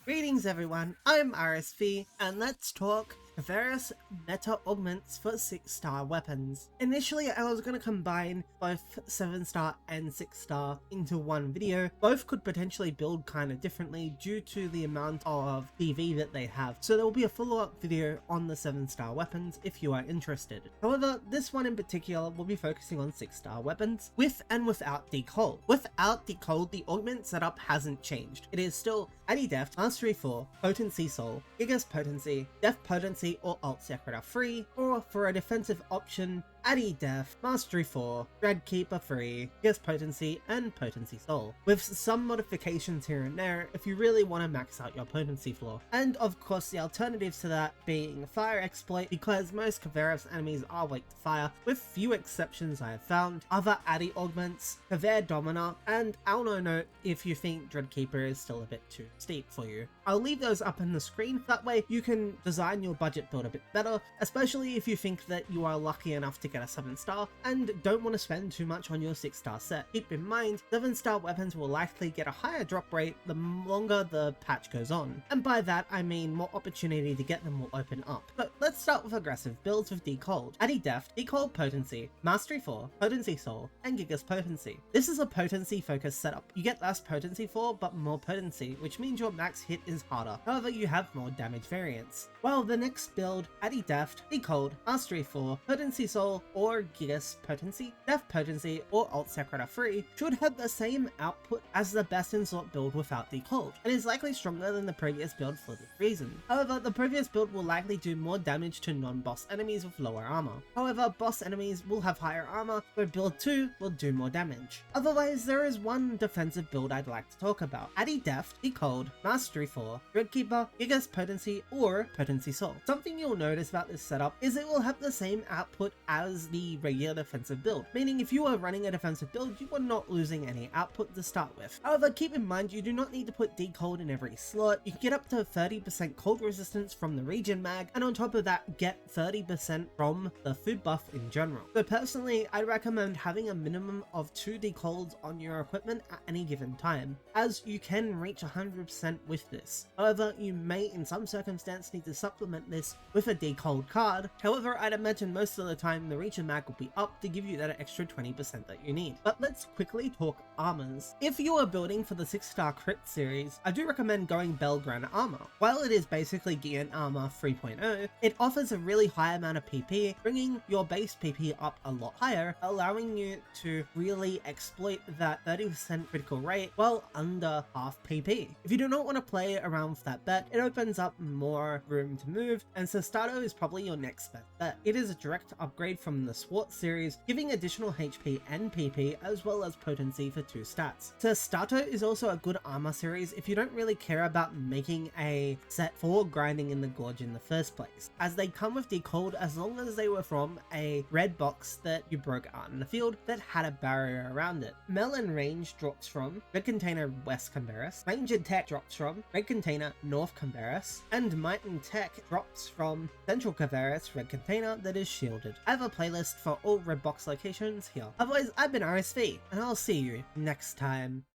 Greetings everyone, I'm RSV, and let's talk various meta augments for 6-star weapons. Initially I was going to combine both 7-star and 6-star into one video. Both could potentially build kind of differently due to the amount of PV that they have, so there will be a follow-up video on the 7-star weapons if you are interested. However, this one in particular will be focusing on 6-star weapons with and without decold. Without decold, the augment setup hasn't changed. It is still Addy Deft, Mastery 4, Potency Soul, Gigas Potency, Def Potency or Alt Secreta free, or for a defensive option, Addy Def, Mastery 4, Dreadkeeper free, Gigas Potency, and Potency Soul, with some modifications here and there if you really want to max out your potency floor. And of course the alternatives to that being Fire Exploit, because most Kvaer's enemies are weak to fire, with few exceptions I have found, other Addy augments, Kvaer Domina, and Alno Note if you think Dreadkeeper is still a bit too steep for you. I'll leave those up on the screen, that way you can design your budget build a bit better, especially if you think that you are lucky enough to get a 7-star and don't want to spend too much on your 6-star set. Keep in mind, 7-star weapons will likely get a higher drop rate the longer the patch goes on, and by that I mean more opportunity to get them will open up. But let's start with aggressive builds with Decold. Addy Deft, Decold Potency, Mastery 4, Potency Soul, and Gigas Potency. This is a potency focused setup. You get less potency for, but more potency, which means your max hit is harder. However, you have more damage variance. While the next build, Addy Deft, Decold, Mastery 4, Potency Soul, or Gigas Potency, Def Potency, or Alt Secreta free, should have the same output as the best in slot build without Decold, and is likely stronger than the previous build for this reason. However, the previous build will likely do more damage to non-boss enemies with lower armor. However, boss enemies will have higher armor, so build 2 will do more damage. Otherwise, there is one defensive build I'd like to talk about. Addy Deft, Decold, Mastery 4, Dreadkeeper, Gigas Potency, or Potency Soul. Something you'll notice about this setup is it will have the same output as the regular defensive build, meaning if you are running a defensive build, you are not losing any output to start with. However, keep in mind you do not need to put decold in every slot. You can get up to 30% cold resistance from the regen mag, and on top of that get 30% from the food buff in general. So personally, I recommend having a minimum of 2 decolds on your equipment at any given time, as you can reach 100% with this. However, you may in some circumstance need to supplement this with a decold card. However, I'd imagine most of the time the regen mag will be up to give you that extra 20% that you need. But let's quickly talk armors. If you are building for the 6-star crit series, I do recommend going Belgrana armor. While it is basically Gian armor 3.0, it offers a really high amount of PP, bringing your base PP up a lot higher, allowing you to really exploit that 30% critical rate while under half PP. If you do not want to play around with that bet, it opens up more room to move, and Pso2 is probably your next best bet. It is a direct upgrade from the SWAT series, giving additional HP and PP as well as potency for 2 stats. Pso2 is also a good armor series if you don't really care about making a set for grinding in the gorge in the first place, as they come with decold as long as they were from a red box that you broke out in the field that had a barrier around it. Melon range drops from Red Container West Kvaer's, Range and Tech drops from Red Container North Kvaer's, and Might and Tech drops from Central Kvaer's Red Container that is shielded. I have a playlist for all red box locations here. Otherwise, I've been RSV, and I'll see you next time.